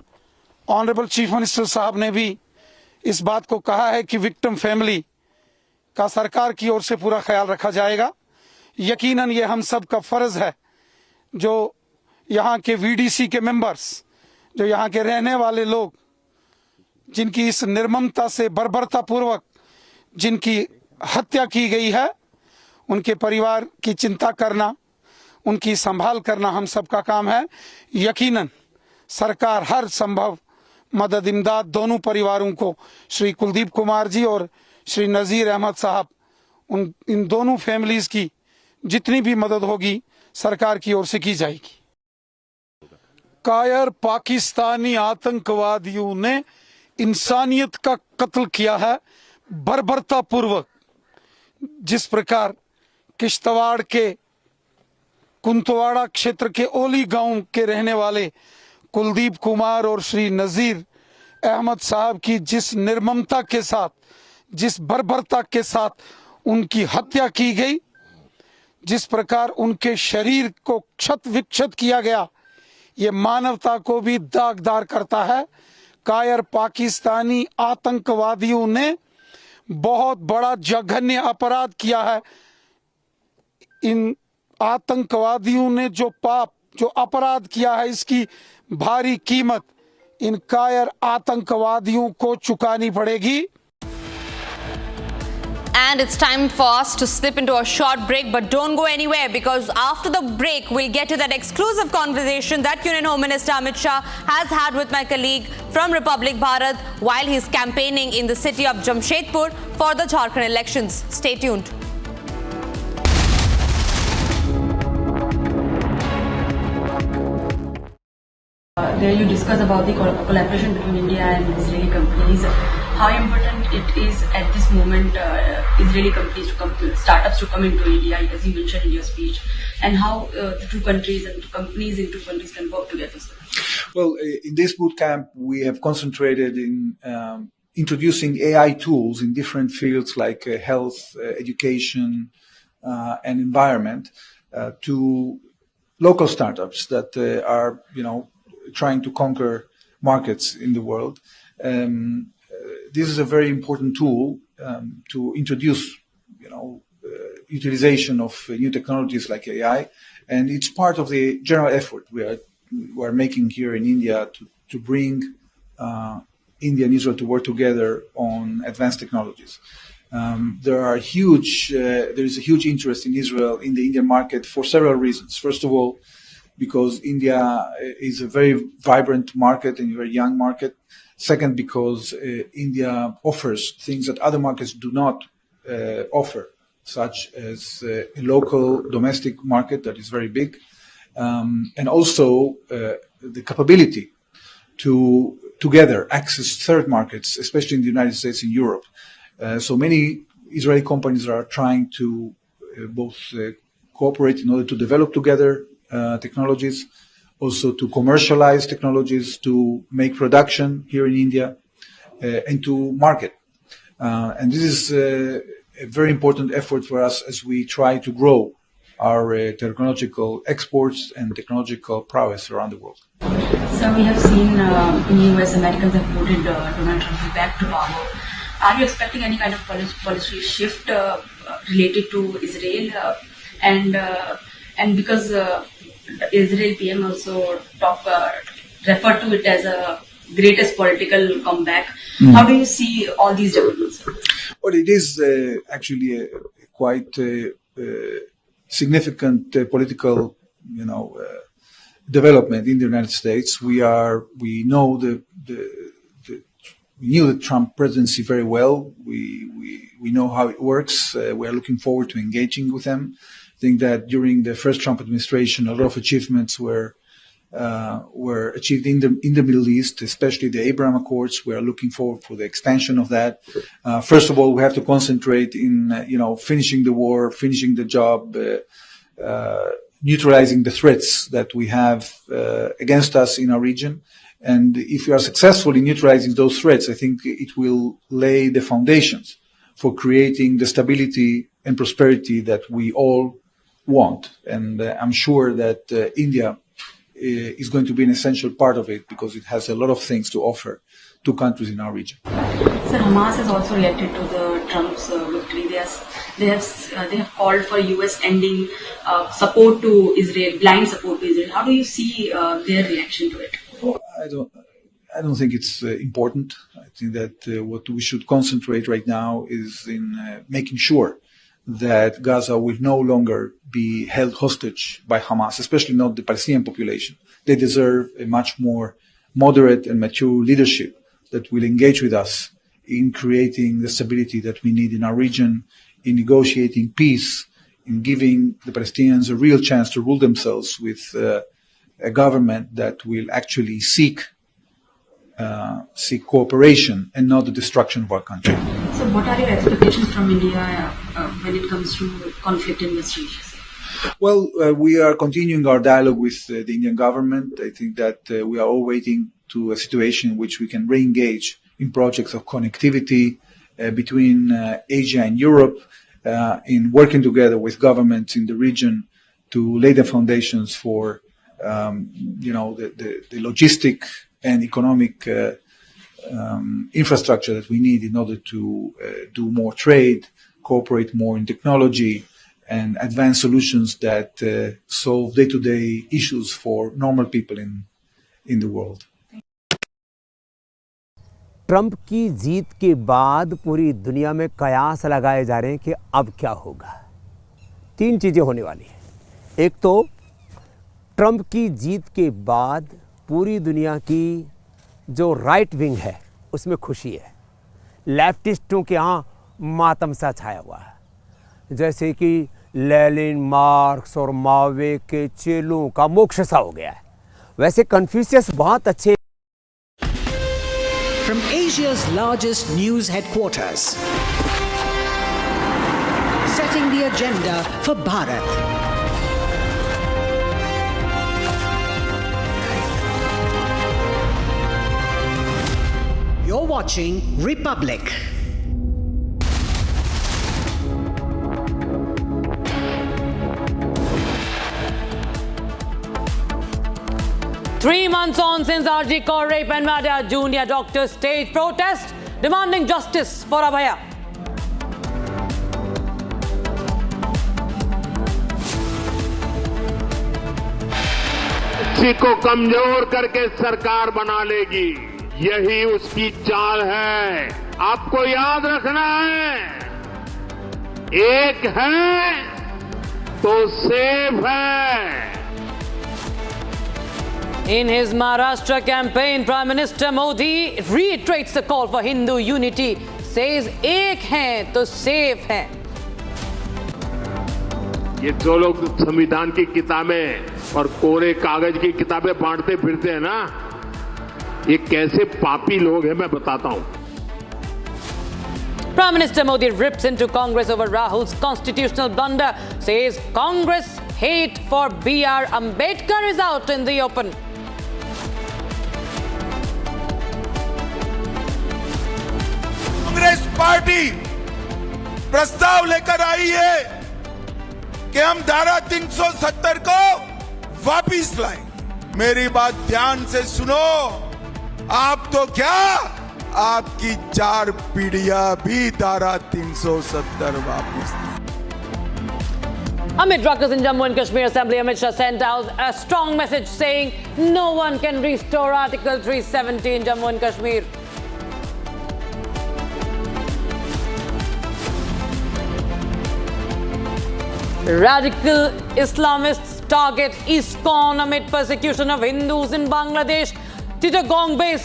honourable chief minister साहब ने भी इस बात को कहा है कि विक्टिम फैमिली का सरकार की ओर से पूरा ख्याल रखा जाएगा। यकीनन ये हम सब का फर्ज है, जो यहाँ के वीडीसी के मेंबर्स, जो यहाँ के रहने वाले लोग, जिनकी इस निर्ममता से बर्बरतापूर्वक जिनकी हत्या की गई है, उनके परिवार की चिंता करना, उनकी संभाल करना हम सबका काम है। यकीनन सरकार हर संभव मदद इमदाद दोनों परिवारों को, श्री कुलदीप कुमार जी और श्री नजीर अहमद साहब, इन दोनों फैमिलीज की जितनी भी मदद होगी सरकार की ओर से की जाएगी। कायर पाकिस्तानी आतंकवादियों ने इंसानियत का कत्ल किया है बर्बरतापूर्वक। जिस प्रकार किश्तवाड़ के कुंतवाड़ा क्षेत्र के ओली गांव के रहने वाले कुलदीप कुमार और श्री नजीर अहमद साहब की जिस निर्ममता के साथ जिस बर्बरता के साथ उनकी हत्या की गई, जिस प्रकार उनके शरीर को क्षत विक्षत किया गया, ये मानवता को भी दागदार करता है। कायर पाकिस्तानी आतंकवादियों ने बहुत बड़ा जघन्य अपराध किया है। इन आतंकवादियों ने जो पाप, जो अपराध किया है, इसकी भारी कीमत इन कायर आतंकवादियों को चुकानी पड़ेगी। And it's time for us to slip into a short break, but don't go anywhere, because after the break we'll get to that exclusive conversation that Union Home Minister Amit Shah has had with my colleague from Republic Bharat while he's campaigning in the city of Jamshedpur for the Jharkhand elections. Stay tuned. There you discuss about the collaboration between India and Israeli companies. How important it is at this moment Israeli companies startups to come into India, as you mentioned in your speech, and how the two countries and companies in two countries can work together. Well, in this bootcamp, we have concentrated in introducing AI tools in different fields like health, education, and environment to local startups that are, trying to conquer markets in the world. This is a very important tool to introduce, utilization of new technologies like AI, and it's part of the general effort we are making here in India to bring India and Israel to work together on advanced technologies. There is a huge interest in Israel in the Indian market for several reasons. First of all, because India is a very vibrant market and a very young market. Second, because India offers things that other markets do not offer, such as a local domestic market that is very big, and also the capability to together access third markets, especially in the United States and Europe. So many Israeli companies are trying to both cooperate in order to develop together technologies, also to commercialize technologies, to make production here in India, and to market. And this is a very important effort for us as we try to grow our technological exports and technological prowess around the world. So we have seen in the US, Americans have voted Donald Trump back to power. Are you expecting any kind of policy shift related to Israel? And because Israel PM also referred to it as a greatest political comeback. How do you see all these developments? Well, it is actually a quite significant political, development in the United States. We know we knew the Trump presidency very well. We know how it works. We are looking forward to engaging with them. I think that during the first Trump administration, a lot of achievements were achieved in the Middle East, especially the Abraham Accords. We are looking forward for the expansion of that. First of all, we have to concentrate in finishing the war, finishing the job, neutralizing the threats that we have against us in our region. And if we are successful in neutralizing those threats, I think it will lay the foundations for creating the stability and prosperity that we all want. And I'm sure that India is going to be an essential part of it because it has a lot of things to offer to countries in our region. So Hamas has also reacted to the Trump's victory. They have called for US ending support to Israel, blind support to Israel. How do you see their reaction to it? I don't think it's important. I think that what we should concentrate right now is in making sure that Gaza will no longer be held hostage by Hamas, especially not the Palestinian population. They deserve a much more moderate and mature leadership that will engage with us in creating the stability that we need in our region, in negotiating peace, in giving the Palestinians a real chance to rule themselves with a government that will actually seek cooperation and not the destruction of our country. So what are your expectations from India when it comes to conflict in West Asia? Well, we are continuing our dialogue with the Indian government. I think that we are all waiting to a situation in which we can re-engage in projects of connectivity between Asia and Europe in working together with governments in the region to lay the foundations for, the logistic and economic infrastructure that we need in order to do more trade, cooperate more in technology, and advance solutions that solve day-to-day issues for normal people in the world. Trump की जीत के बाद पूरी दुनिया में कयास लगाए जा रहे हैं कि अब क्या होगा। 3 चीज़ें होने वाली हैं। एक तो ट्रंप की जीत के बाद पूरी दुनिया की जो राइट विंग है उसमें खुशी है। लेफ्टिस्टों के यहाँ मातम सा छाया हुआ है, जैसे कि लेनिन, मार्क्स और मावे के चेलों का मोक्ष सा हो गया है। वैसे कन्फ्यूशियस बहुत अच्छे। From Asia's largest news headquarters, setting the agenda for Bharat. You're watching Republic. Three months on since RG Kaur rape and murder, junior doctors stage protest demanding justice for Abhaya. किसी को कमजोर करके सरकार बना लेगी, यही उसकी चाल है। आपको याद रखना है, एक है तो सेफ है। In his Maharashtra campaign, Prime Minister Modi reiterates the call for Hindu unity, says एक हैं तो safe हैं। ये जो लोग संविधान की किताबें और कोरे कागज की किताबें बांटते फिरते हैं ना, ये कैसे पापी लोग हैं मैं बताता हूं। Prime Minister Modi rips into Congress over Rahul's constitutional blunder, says Congress hate for B.R. Ambedkar is out in the open. Congress party प्रस्ताव लेकर आई है कि हम धारा 370 को वापिस लाएं। मेरी बात ध्यान से सुनो, आप तो क्या, आपकी 4 पीढ़ियां भी धारा 370 वापिस। Amid ruckus in Jammu and Kashmir Assembly, Amit Shah sent out a strong message saying no one can restore Article 370 in Jammu and Kashmir. Radical Islamists target ISKCON amid persecution of Hindus in Bangladesh. Chittagong-based